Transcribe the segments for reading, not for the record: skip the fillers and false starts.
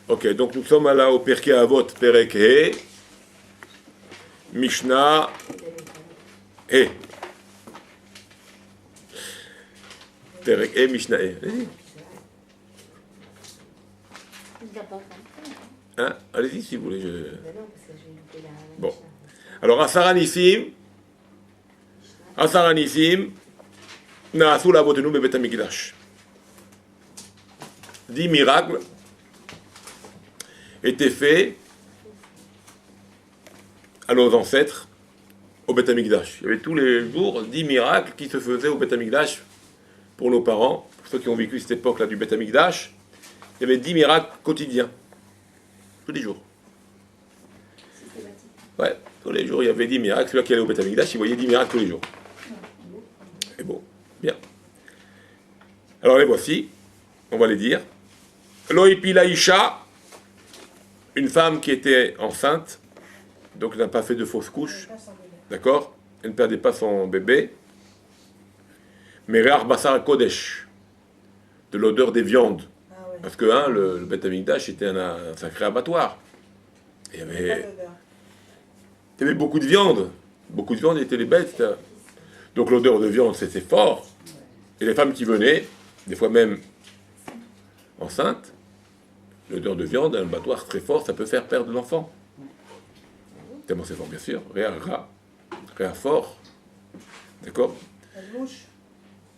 Ok, donc nous sommes là au Pirkei Avot, Perek He, Mishnah He. Perek He, Mishnah He. Hein? Allez-y si vous voulez. Bon. Alors, Asaranissim, Naasu Lavotenu Bebet HaMikdash. 10 miracles étaient faits à nos ancêtres au Beth Amikdash. Il y avait tous les jours 10 miracles qui se faisaient au Beth Amikdash pour nos parents, pour ceux qui ont vécu cette époque-là du Beth Amikdash. Il y avait 10 miracles quotidiens, tous les jours. Ouais, tous les jours il y avait 10 miracles. Celui qui allait au Beth Amikdash, il voyait 10 miracles tous les jours. Et bon, bien. Alors les voici, on va les dire. Loipilaïcha, une femme qui était enceinte, donc elle n'a pas fait de fausse couche, d'accord? Elle ne perdait pas son bébé. Mais Re'ar Basar Kodesh, de l'odeur des viandes. Parce que le Beth Amikdash était un sacré abattoir. Il y avait beaucoup de viande. Beaucoup de viande étaient les bêtes. Donc l'odeur de viande, c'était fort. Et les femmes qui venaient, des fois même enceintes, l'odeur de viande, un abattoir très fort, ça peut faire perdre l'enfant. Tellement c'est fort, bien sûr. Réa fort. D'accord?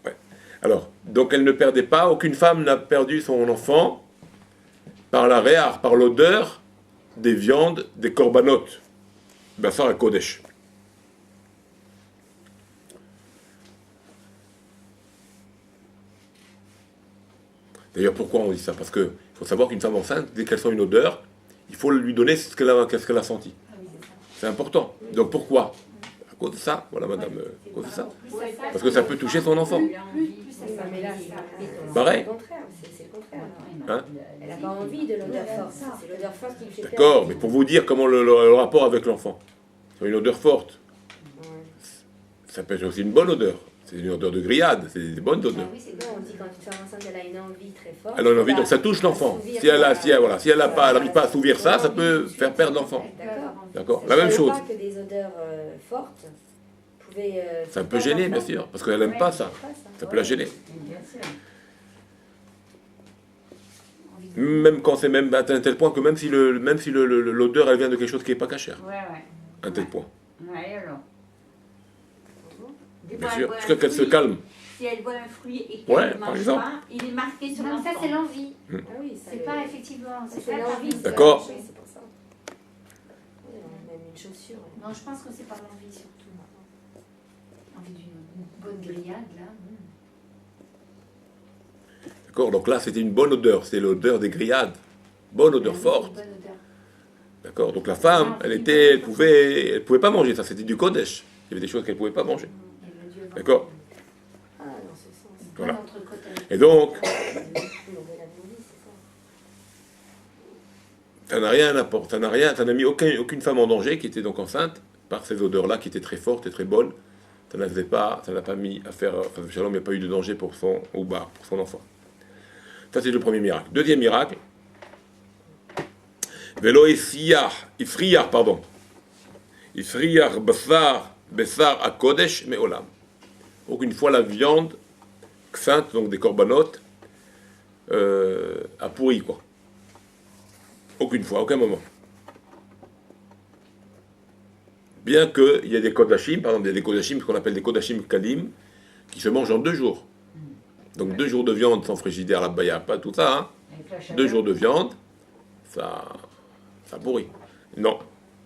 Ouais. Alors, donc elle ne perdait pas, aucune femme n'a perdu son enfant par la réar, par l'odeur des viandes, des corbanotes. Bassar à Kodesh. D'ailleurs, pourquoi on dit ça? Parce qu'il faut savoir qu'une femme enceinte, dès qu'elle sent une odeur, il faut lui donner ce qu'elle a senti. C'est important. Donc pourquoi? À cause de ça, voilà madame, à cause de ça. Parce que ça peut toucher son enfant. Pareil. C'est le contraire. Hein? Elle n'a pas envie de l'odeur forte. C'est l'odeur forte qui lui fait peur. D'accord, mais pour vous dire comment le rapport avec l'enfant. Une odeur forte. Ça peut être aussi une bonne odeur. C'est une odeur de grillade, c'est des bonnes odeurs. Oui, c'est bon, on dit quand une femme enceinte, elle a une envie très forte. Elle a une envie, donc ça touche l'enfant. Si elle n'arrive pas à s'ouvrir ça, ça peut faire perdre l'enfant. D'accord. La même chose. Je ne savais pas que des odeurs fortes pouvaient... Ça peut gêner, bien sûr, parce qu'elle n'aime pas ça. Ça peut la gêner. Même quand c'est même à un tel point que même si l'odeur elle vient de quelque chose qui n'est pas cachère. À un tel point. Bien sûr, jusqu'à qu'elle se calme. Si elle voit un fruit et qu'elle ne mange pas, il est marqué sur l'enfant. Ça, c'est l'envie. Ah oui, C'est pas effectivement. C'est l'envie. D'accord. C'est pour ça. Même une chaussure. Non, je pense que c'est pas l'envie surtout. L'envie d'une bonne grillade, là. D'accord, donc là c'était une bonne odeur, c'est l'odeur des grillades. Bonne odeur forte. Bonne odeur. D'accord, donc la femme, elle pouvait pas manger ça, c'était du Kodesh. Il y avait des choses qu'elle ne pouvait pas manger. D'accord. Ah, dans ce sens. Voilà. Et donc, ça n'a rien apporté, ça n'a mis aucune femme en danger qui était donc enceinte par ces odeurs-là qui étaient très fortes et très bonnes. Ça n'a pas mis à faire, Shalom, il n'y a pas eu de danger pour son enfant. Ça c'est le premier miracle. Deuxième miracle, Velo Ifriyar, Bessar à Kodesh, mais Olam. Aucune fois la viande sainte, donc des corbanotes, a pourri, quoi. Aucune fois, à aucun moment. Bien qu'il y ait des kodashim, par exemple, il y a des kodashim, ce qu'on appelle des kodashim kalim, qui se mangent en 2 jours. Donc 2 jours de viande sans frigidaire, là-bas, il n'y a pas tout ça. Hein. 2 jours de viande, ça pourrit. Non,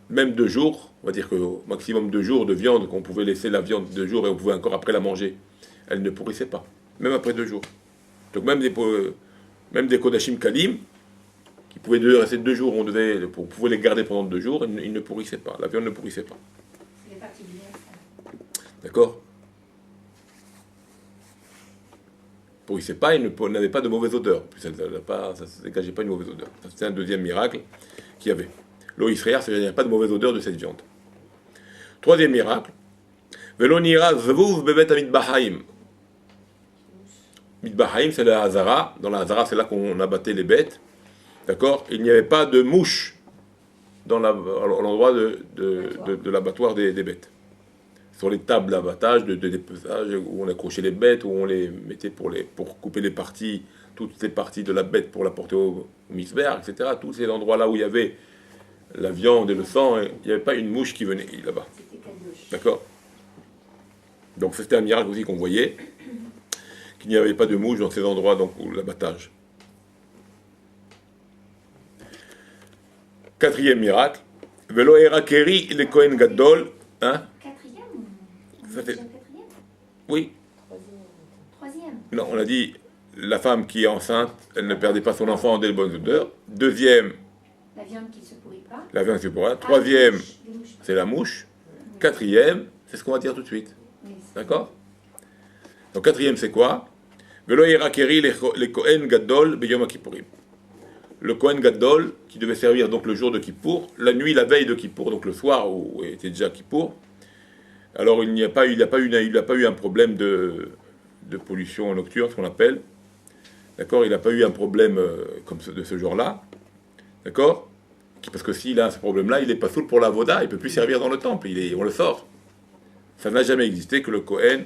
même 2 jours, on va dire qu'au maximum 2 jours de viande, qu'on pouvait laisser la viande 2 jours et on pouvait encore après la manger, elle ne pourrissait pas, même après 2 jours. Donc même des kodashim kalim, qui pouvaient rester 2 jours, on pouvait les garder pendant 2 jours, ils ne pourrissaient pas, la viande ne pourrissait pas. C'est les parties du lait, ça. D'accord? Pourrissait pas, il n'avait pas de mauvaise odeur. Ça ne dégageait pas une mauvaise odeur. C'était un deuxième miracle qu'il y avait. L'eau Israël, il n'y a pas de mauvaise odeur de cette viande. Troisième miracle. Velonira zvouv bebet amidbahaim. Midbahaim, c'est la Hazara. Dans la Hazara, c'est là qu'on abattait les bêtes. D'accord? Il n'y avait pas de mouche à l'endroit de l'abattoir des bêtes. Sur les tables d'abattage, de dépeçage, où on accrochait les bêtes, où on les mettait pour couper les parties, toutes les parties de la bête pour la porter au misbéar, etc. Tous ces endroits-là où il y avait la viande et le sang, il n'y avait pas une mouche qui venait là-bas. C'était kadosh. D'accord? Donc c'était un miracle aussi qu'on voyait, qu'il n'y avait pas de mouche dans ces endroits donc, où l'abattage. Quatrième miracle, Velo Erakeri le Kohen Gadol. Hein? Quatrième ou Ça fait- quatrième? Oui. Troisième. Non, on a dit la femme qui est enceinte, elle ne perdait pas son enfant dès le bonne odeur. Deuxième, La viande qui ne se pourrit pas. la viande c'est pour elle. Troisième, Les mouches. c'est la mouche. Quatrième, c'est ce qu'on va dire tout de suite. Oui, c'est- D'accord? Donc quatrième, c'est quoi? Velo Erakeri le Kohen Gadol beyom Kippourim. Le Kohen Gadol, qui devait servir donc le jour de Kippour, la nuit, la veille de Kippour, donc le soir où était déjà Kippour. Alors il n'a pas eu un problème de pollution nocturne, ce qu'on appelle. D'accord? Il n'a pas eu un problème de ce genre-là. D'accord? Parce que s'il a ce problème-là, il n'est pas saoul pour la voda, il ne peut plus servir dans le temple, on le sort. Ça n'a jamais existé que le Kohen,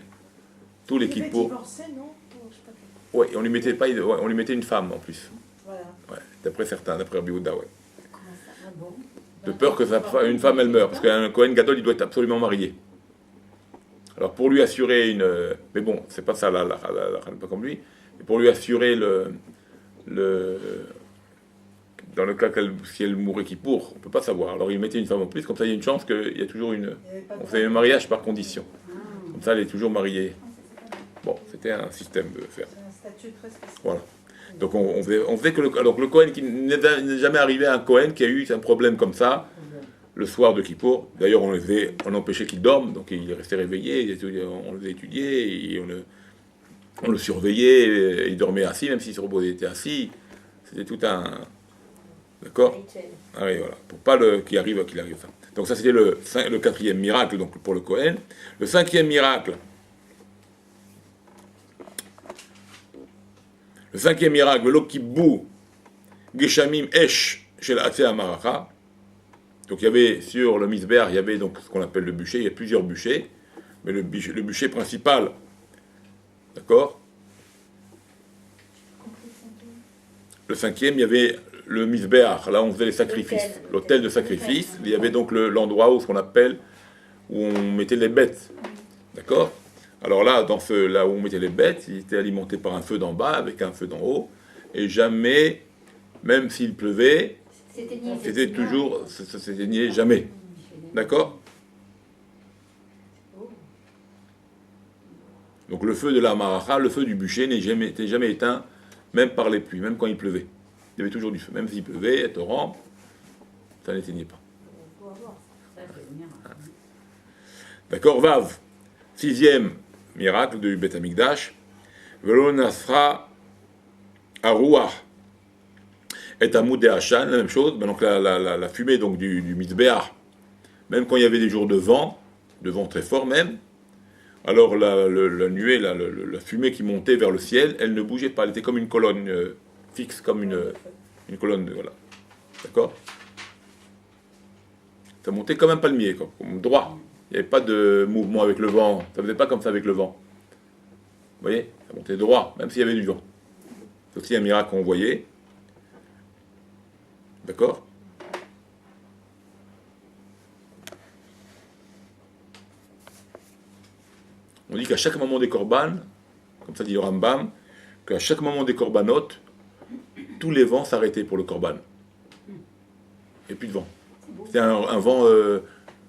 tous les Il était Kippour. divorcé, non? Oh, je sais pas quel- Ouais, on lui mettait une femme en plus. Voilà. Ouais, d'après certains, d'après Rabbi Yehuda, ouais. Comment ça va bon? De peur que une femme elle meure, parce qu'un Kohen Gadol il doit être absolument marié. Alors pour lui assurer une, mais bon c'est pas ça la pas comme lui, mais pour lui assurer dans le cas si elle mourait Kippour, on peut pas savoir. Alors il mettait une femme en plus, comme ça il y a une chance qu'il y a toujours Il y avait pas de on fait un mariage par condition. Comme ça elle est toujours mariée. Bon, c'était un système de faire. C'est un statut très spécial. Voilà. Donc on faisait que le Kohen, qui n'est jamais arrivé à un Kohen qui a eu un problème comme ça, le soir de Kippour. D'ailleurs, on empêchait qu'il dorme, donc il restait réveillé, on le faisait étudier, et on le surveillait, et il dormait assis, même s'il se reposait, il était assis. C'était tout un... D'accord? Rituel. Ah oui, voilà. Pour pas qu'il arrive ça. Donc ça, c'était le quatrième miracle donc, pour le Kohen. Le cinquième miracle, Velo Kibbou Geshamim Esh Shel Atzeh Amaracha. Donc il y avait sur le misber, il y avait donc ce qu'on appelle le bûcher, il y a plusieurs bûchers, mais le bûcher principal, d'accord? Le cinquième, il y avait le misber, là où on faisait les sacrifices, l'autel de sacrifice. Il y avait donc l'endroit où ce qu'on appelle, où on mettait les bêtes, d'accord? Alors là, là où on mettait les bêtes, il était alimenté par un feu d'en bas avec un feu d'en haut, et jamais, même s'il pleuvait, c'était toujours, ça s'éteignait jamais. D'accord? Donc le feu de la maracha, le feu du bûcher n'était jamais éteint, même par les pluies, même quand il pleuvait. Il y avait toujours du feu. Même s'il pleuvait, torrent, ça n'éteignait pas. D'accord? Vav, sixième miracle du Beth Amikdash. Velo nasra aruah. Et Amoud et Hachan, la même chose, donc la fumée donc, du Mitzbeach, même quand il y avait des jours de vent très fort même, alors la nuée, la fumée qui montait vers le ciel, elle ne bougeait pas, elle était comme une colonne fixe, comme une colonne, voilà. D'accord? Ça montait comme un palmier, comme droit. Il n'y avait pas de mouvement avec le vent, ça ne faisait pas comme ça avec le vent. Vous voyez? Ça montait droit, même s'il y avait du vent. C'est aussi un miracle qu'on voyait. D'accord? On dit qu'à chaque moment des korban, comme ça dit le Rambam, qu'à chaque moment des korbanot, tous les vents s'arrêtaient pour le korban. Il n'y a plus de vent. C'était un vent...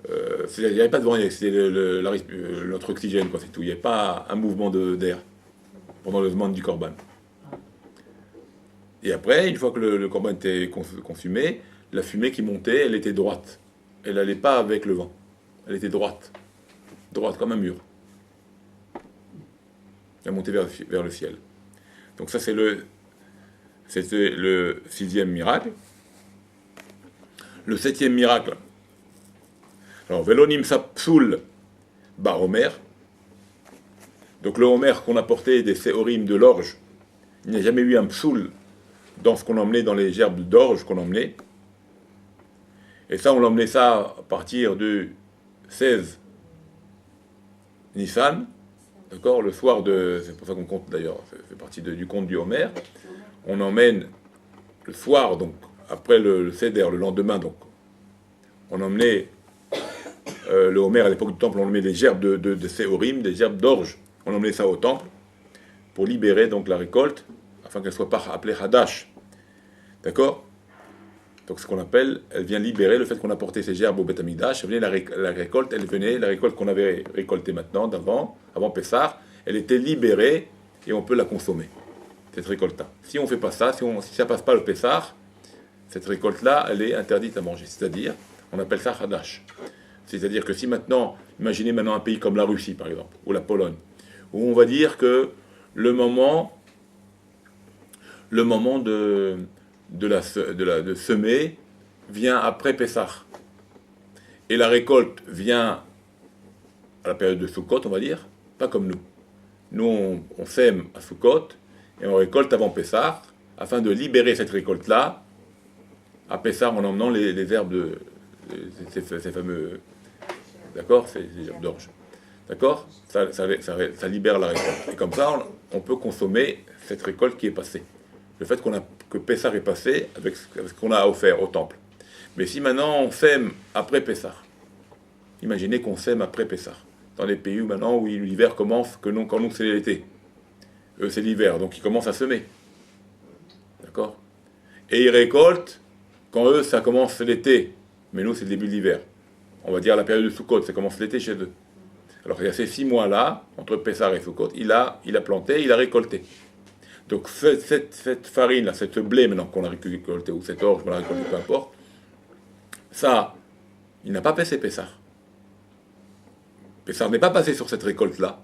il n'y avait pas de vent, c'était notre oxygène, quoi, c'est tout. Il n'y avait pas un mouvement d'air pendant le demande du korban. Et après, une fois que le korban était consumé, la fumée qui montait, elle était droite. Elle n'allait pas avec le vent. Elle était droite. Droite, comme un mur. Elle montait vers le ciel. Donc ça, c'était le sixième miracle. Le septième miracle. Alors, Velonim Sapsoul Bar Omer. Donc le Homer qu'on a porté des Séorim de l'orge, il n'y a jamais eu un psoul dans ce qu'on emmenait dans les gerbes d'orge qu'on emmenait. Et ça, on l'emmenait ça à partir du 16 Nissan, d'accord, le soir de... C'est pour ça qu'on compte d'ailleurs, ça fait partie du conte du Homer. On emmène le soir, donc après le Seder, le lendemain, donc on emmenait le Homer à l'époque du temple, on emmenait des gerbes de Séorim, des gerbes d'orge. On emmenait ça au temple pour libérer donc la récolte, afin qu'elle ne soit pas appelée Hadash. D'accord? Donc ce qu'on appelle, elle vient libérer le fait qu'on a porté ces gerbes au Beth Amikdash, elle venait la récolte, la récolte qu'on avait récoltée maintenant, avant Pessah, elle était libérée et on peut la consommer, cette récolte-là. Si on ne fait pas ça, si ça ne passe pas le Pessah, cette récolte-là, elle est interdite à manger. C'est-à-dire, on appelle ça Hadash. C'est-à-dire que si maintenant, imaginez maintenant un pays comme la Russie par exemple, ou la Pologne, où on va dire que le moment de semer vient après Pessah. Et la récolte vient à la période de Sukkot, on va dire, pas comme nous. Nous, on sème à Sukkot et on récolte avant Pessah, afin de libérer cette récolte-là à Pessah en emmenant les herbes ces fameux... D'accord, ces herbes d'orge. D'accord, ça libère la récolte. Et comme ça, on peut consommer cette récolte qui est passée. Le fait que Pessah est passé avec ce qu'on a offert au temple. Mais si maintenant on sème après Pessah, imaginez qu'on sème après Pessah, dans les pays où l'hiver commence, quand nous c'est l'été. Eux c'est l'hiver, donc ils commencent à semer. D'accord? Et ils récoltent quand eux ça commence l'été, mais nous c'est le début de l'hiver. On va dire la période de Sukkot, ça commence l'été chez eux. Alors il y a ces 6 mois-là, entre Pessah et Sukkot, il a planté, il a récolté. Donc cette farine-là, cette blé maintenant qu'on a récolté, ou cette orge qu'on a récolté, peu importe, ça, il n'a pas passé Pessah. Pessah n'est pas passé sur cette récolte-là.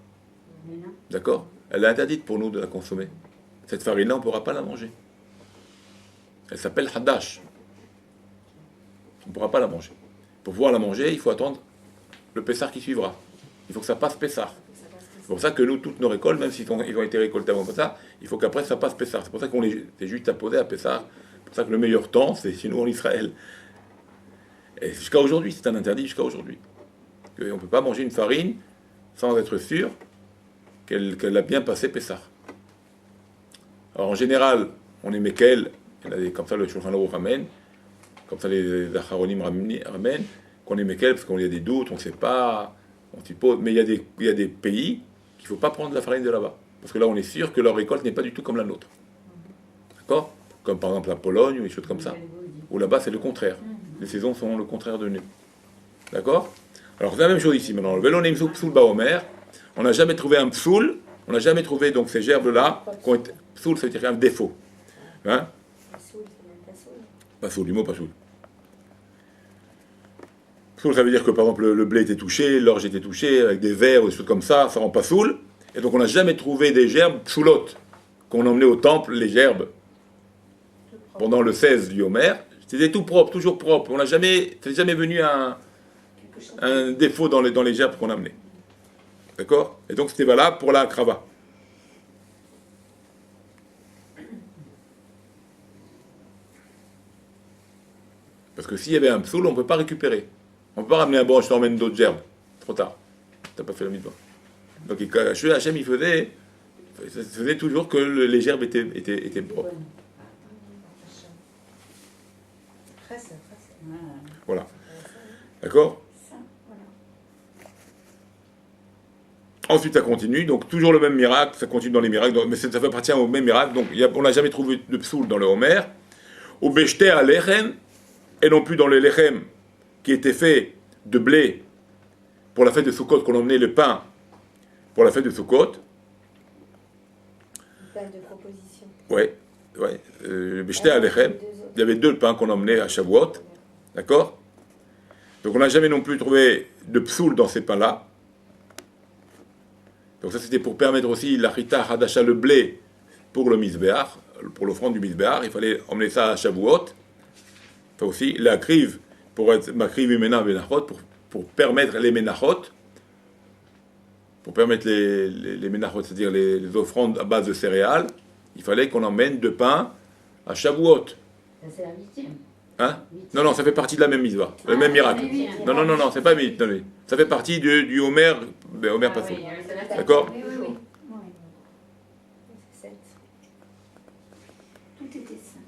D'accord? Elle est interdite pour nous de la consommer. Cette farine-là, on ne pourra pas la manger. Elle s'appelle Hadash. On ne pourra pas la manger. Pour pouvoir la manger, il faut attendre le Pessah qui suivra. Il faut que ça passe Pessah. C'est pour ça que nous, toutes nos récoltes, même s'ils ont été récoltés avant Pessah, il faut qu'après ça passe Pessah. C'est pour ça qu'on c'est juste à poser à Pessah. C'est pour ça que le meilleur temps, c'est chez nous en Israël. Et jusqu'à aujourd'hui, c'est un interdit jusqu'à aujourd'hui. On ne peut pas manger une farine sans être sûr qu'elle a bien passé Pessah. Alors en général, on est Mekel, il y en a comme ça le Shulchan Aruch ramène, comme ça les Acharonim ramènent, qu'on est Mekel parce qu'on y a des doutes, on ne sait pas, on suppose, mais il y a des pays qu'il ne faut pas prendre la farine de là-bas. Parce que là, on est sûr que leur récolte n'est pas du tout comme la nôtre. D'accord? Comme par exemple la Pologne ou des choses comme ça. Où là-bas, c'est le contraire. Les saisons sont le contraire de nous. D'accord? Alors, c'est la même chose ici maintenant. Le Velonim Psoul Baomer, on n'a jamais trouvé un psoul, on n'a jamais trouvé donc ces gerbes-là, psoul, ça veut dire un défaut. Hein? Pas soul, du mot pas soul. Soul, ça veut dire que par exemple le blé était touché, l'orge était touché, avec des vers ou des choses comme ça rend pas soul. Et donc on n'a jamais trouvé des gerbes psoulotes qu'on emmenait au temple, les gerbes, pendant le 16 du Homer. C'était tout propre, toujours propre. On n'a jamais, c'est jamais venu un défaut dans les gerbes qu'on amenait. D'accord? Et donc c'était valable pour la krava. Parce que s'il y avait un psoul, on ne peut pas récupérer. On ne peut pas ramener un bon, je t'emmène d'autres gerbes. Trop tard. Tu n'as pas fait la mitzvah. Donc Hachem, il faisait toujours que les gerbes étaient propres. Voilà. D'accord? Ensuite, ça continue. Donc, toujours le même miracle. Ça continue dans les miracles. Mais ça fait partie au même miracle. Donc, on n'a jamais trouvé de psoul dans le Homer. Au Beshte à Lechem, et non plus dans le Lechem qui était fait de blé pour la fête de Sukkot, qu'on emmenait le pain pour la fête de Sukkot. Pain de proposition. Ouais. Beshte à Lechem. Il y avait 2 pains qu'on emmenait à Shavuot. D'accord? Donc on n'a jamais non plus trouvé de psoul dans ces pains-là. Donc ça c'était pour permettre aussi la chita hadasha, le blé, pour le misbéach, pour l'offrande du misbéach. Il fallait emmener ça à Shavuot. Enfin aussi la kriv, pour être makriv imena benachot, pour permettre les menachot, pour permettre les menachot, c'est-à-dire les offrandes à base de céréales. Il fallait qu'on emmène 2 pains à Shavuot. Ça, c'est la 8e. Hein? Non, ça fait partie de la même mitzvah, le même miracle. Non, c'est pas vite. Ça fait partie du Homer, Homer Passé. D'accord? Oui. C'est 7. Tout était sain.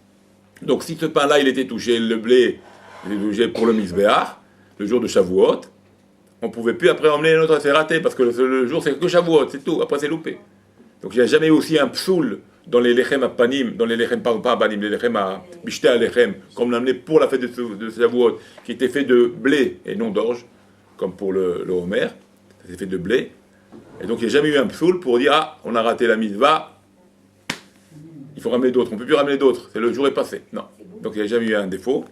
Donc si ce pain-là, il était touché, le blé, il était touché pour le Mizbeach, le jour de Shavuot, on ne pouvait plus après emmener l'autre, c'est raté, parce que le jour, c'est que Shavuot, c'est tout, après c'est loupé. Donc il n'y a jamais eu aussi un psoul dans les lechem à panim, dans les lechem, pas à panim, les lechem à bishté à lechem, comme on l'a amené pour la fête de Shavuot, qui était fait de blé et non d'orge, comme pour le Homer, ça s'est fait de blé. Et donc il n'y a jamais eu un psoul pour dire, ah, on a raté la mitzvah, il faut ramener d'autres, on ne peut plus ramener d'autres, le jour est passé. Non. Donc il n'y a jamais eu un défaut.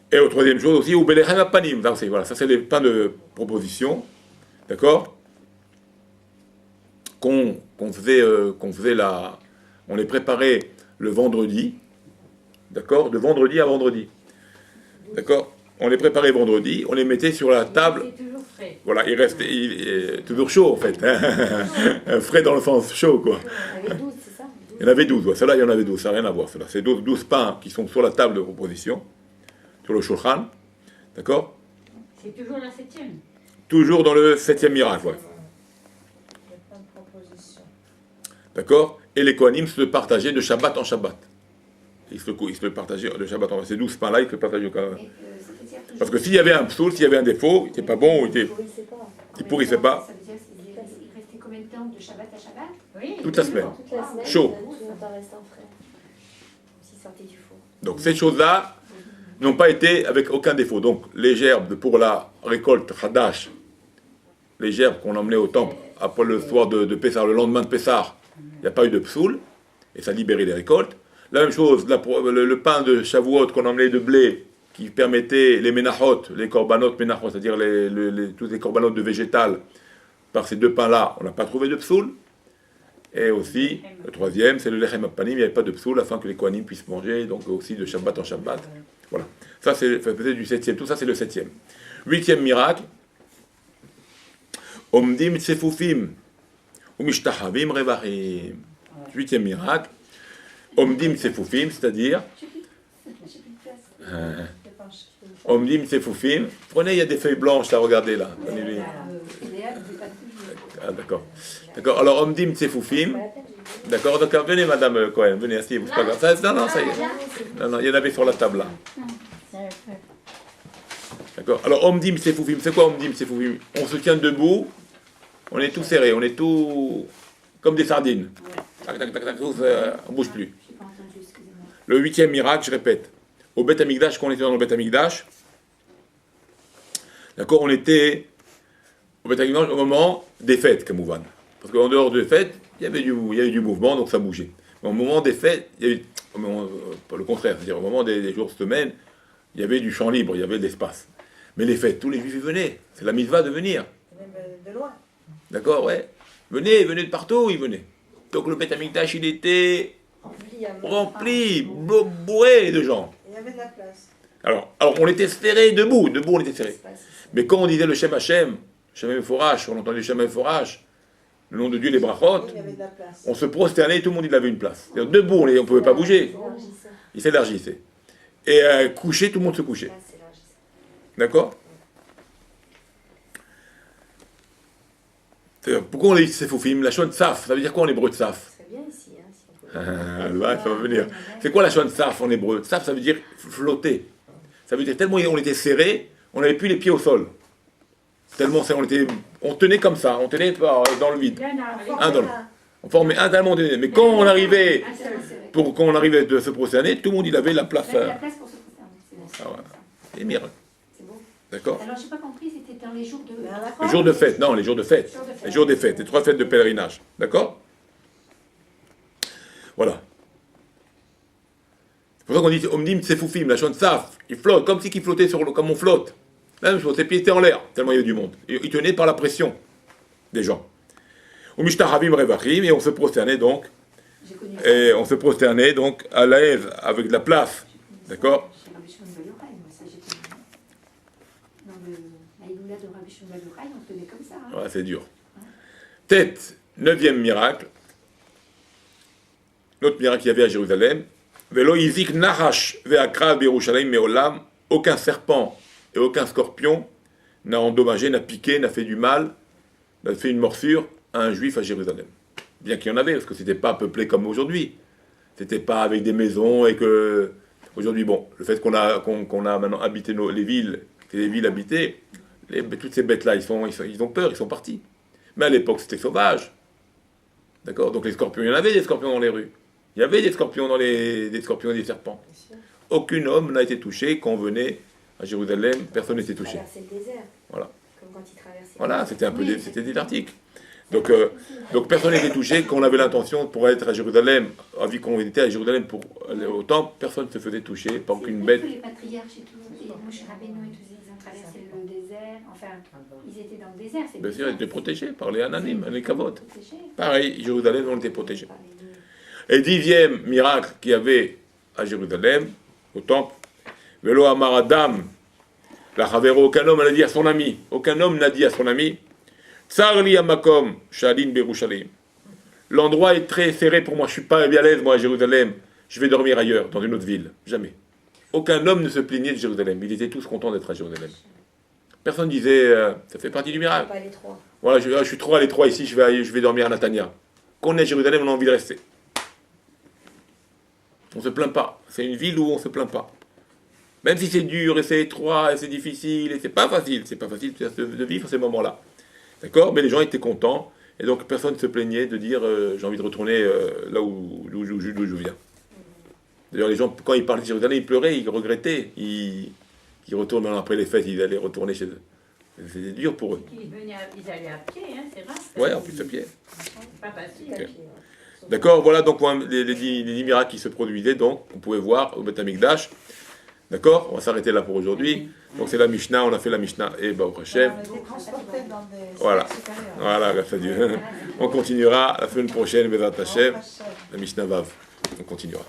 Et au troisième chose aussi, ou belechem à panim, voilà, ça c'est les pains de proposition, d'accord? Qu'on faisait on les préparait le vendredi, d'accord, de vendredi à vendredi, d'accord, on les préparait vendredi, on les mettait sur la table, C'est toujours frais. voilà, il est toujours chaud en fait, hein. Frais dans le sens chaud quoi. Il y en avait 12, c'est ça? Il y en avait 12, ouais. Celle-là il y en avait 12, ça n'a rien à voir, celle-là. C'est 12 pains qui sont sur la table de proposition, sur le shulchan, d'accord, C'est toujours la 7e. toujours dans le 7e miracle, ouais. Il y a plein de propositions. D'accord? Et les Kohanim se partageaient de Shabbat en Shabbat. Ils se partageaient de Shabbat en Shabbat. Ces 12 pains-là, ils se partageaient au cas. Parce que s'il y avait un psoul, s'il y avait un défaut, il n'était pas bon, ou il pourrissait pas. Ça veut dire qu'il restait combien de temps de Shabbat à Shabbat? Oui. Toute la semaine. Toute la semaine, Chaud. tout en restant frais. S'il sortait du four. Donc ces choses-là n'ont pas été avec aucun défaut. Donc les gerbes pour la récolte Hadash, les gerbes qu'on emmenait au temple après le soir de Pessah, le lendemain de Pessah, il n'y a pas eu de psoul, et ça libérait les récoltes. La même chose, le pain de Shavuot qu'on emmenait de blé, qui permettait les menachot, les korbanot menachot, c'est-à-dire tous les korbanot de végétal, par ces deux pains-là, on n'a pas trouvé de psoul. Et aussi, le troisième, c'est le lechem apanim, il n'y avait pas de psoul afin que les kohanim puissent manger, donc aussi de Shabbat en Shabbat. Voilà. Ça, c'est peut-être du 7e. Tout ça, c'est le 7e. 8e miracle. Omdim tsefufim. Umishtahavim revachim. 8e miracle. Omdim tsefufim, c'est-à-dire. Omdim tsefufim. Prenez, il y a des feuilles blanches à regarder là. Prenez-les. Ah, d'accord. D'accord. Alors, Omdim tsefufim. D'accord. Donc, venez, Madame Cohen. Venez, asseyez-vous. C'est pas grave. Non, ça y est. Non, il y en avait sur la table là. D'accord. Alors, Omdim Sefufim, c'est quoi Omdim Sefufim? On se tient debout, on est tous serrés, on est tous comme des sardines. Tac, tac, tac, tac, tous, on ne bouge plus. Le 8e miracle, je répète, au Beth Amikdash, quand on était dans le Beth Amikdash, d'accord, on était au Beth Amikdash au moment des fêtes, Kamouvan. Parce qu'en dehors des fêtes, il y avait du mouvement, donc ça bougeait. Mais au moment des fêtes, il y a eu, pas le contraire, c'est-à-dire au moment des jours, semaines, il y avait du champ libre, il y avait de l'espace. Mais les fêtes, tous les juifs venaient. C'est la mitzvah de venir. Même de loin. D'accord, ouais. Venez de partout, ils venaient. Donc le Beth Amikdash, il était rempli, bourré de gens. Il y avait de la place. Alors on était serrés debout on était serrés. Mais quand on disait le Shem Hashem, Shem Meforash, on entendait Shem Meforash, le nom de Dieu, les brachot, Il y avait de la place. on se prosternait, tout le monde il avait une place. C'est-à-dire, debout, on ne pouvait pas bouger. Il s'élargissait. Et couché, tout le monde se couchait. D'accord? Pourquoi on dit Sefufim? La Shon Saf, ça veut dire quoi en hébreu de Saf? C'est bien ici, hein, si on peut. Là, ça va venir. C'est quoi la Shon Saf en hébreu? Saf, ça veut dire flotter. Ça veut dire tellement on était serré, on n'avait plus les pieds au sol. Tellement on tenait comme ça, on tenait dans le vide. Un dans le. On formait un tellement donné. Mais quand on arrivait, quand on arrivait de se prosterner, tout le monde il avait la place. La place pour se prosterner. Ah ouais. C'est miracle. C'est beau. D'accord? Alors, j'ai pas compris, c'était dans les jours de. Les jours de fête, non, les jours de fête. Les jours des fêtes, les 3 fêtes de pèlerinage. D'accord? Voilà. C'est pour ça qu'on dit Omdim Sefufim, la Shon Saf. Il flotte, comme si il flottait comme on flotte. La même chose, ses pieds étaient en l'air, tellement il y avait du monde. Il tenait par la pression des gens. Umishtahavim Revachim, et on se prosternait donc. Et on se prosternait donc à l'aise, avec de la place. D'accord? Chez Rabbi Shimon Bar Yochai, moi, ça j'ai connu. Dans la Iloula de Rabbi Shimon Bar Yochai, on tenait comme ça. Hein. Ouais, c'est dur. Tête, 9e miracle. l'autre miracle qu'il y avait à Jérusalem, Velo Izik Nahash Ve'akra Berushalayim Meolam, aucun serpent et aucun scorpion n'a endommagé, n'a piqué, n'a fait du mal, n'a fait une morsure à un juif à Jérusalem. Bien qu'il y en avait, parce que c'était pas peuplé comme aujourd'hui. C'était pas avec des maisons et que... Aujourd'hui, bon, le fait qu'on a maintenant habité les villes, que les villes habitées, toutes ces bêtes-là, ils ont peur, ils sont partis. Mais à l'époque, c'était sauvage. D'accord? Donc les scorpions, il y en avait des scorpions dans les rues. Il y avait des scorpions des scorpions et des serpents. Aucun homme n'a été touché quand on venait à Jérusalem, personne n'était touché. Traverser le désert. Voilà. Comme quand il traversait. Voilà, c'était un peu c'était désertique. Donc personne n'était touché. Quand on avait l'intention pour être à Jérusalem, vu qu'on était à Jérusalem pour aller au temple, personne ne se faisait toucher, pas aucune bête. Tous les patriarches et tout, et Moshe Rabbeinu et tous, ils ont traversé le désert, enfin, ils étaient dans le désert. C'est Bien sûr, ils étaient protégés par les Ananim, les Kavod. protégés. Pareil, Jérusalem, on était protégés. Et 10e miracle qu'il y avait à Jérusalem, au temple, Velo Amar Adam, la Chavero, aucun homme n'a dit à son ami, Tsar li amakom, Shalin Berushalayim. L'endroit est très serré pour moi, je ne suis pas bien à l'aise, moi, à Jérusalem, je vais dormir ailleurs, dans une autre ville. Jamais. Aucun homme ne se plaignait de Jérusalem, ils étaient tous contents d'être à Jérusalem. Personne disait, ça fait partie du miracle. Pas les trois. Voilà, je suis trop à l'étroit ici, je vais dormir à Natania. Quand on est à Jérusalem, on a envie de rester. On ne se plaint pas. C'est une ville où on ne se plaint pas. Même si c'est dur, et c'est étroit, et c'est difficile, et c'est pas facile de vivre ces moments-là. D'accord? Mais les gens étaient contents, et donc personne ne se plaignait de dire j'ai envie de retourner là où je viens. D'ailleurs, les gens, quand ils parlaient de Jérusalem, ils pleuraient, ils regrettaient. Ils retournent maintenant après les fêtes, ils allaient retourner chez eux. C'était dur pour eux. Ils allaient à pied, hein, c'est rare. Ouais, en plus à pied. C'est pas facile. Ok. D'accord, voilà donc les 10 miracles qui se produisaient, donc, on pouvait voir au Beth Amikdash. D'accord, on va s'arrêter là pour aujourd'hui. Donc c'est la Mishnah, on a fait la Mishnah et Baruch Hashem. On était transportés dans des Voilà. sphères supérieures. Voilà, grâce à Dieu. On continuera la semaine prochaine, Bezat Hashem, la Mishnah Vav. On continuera.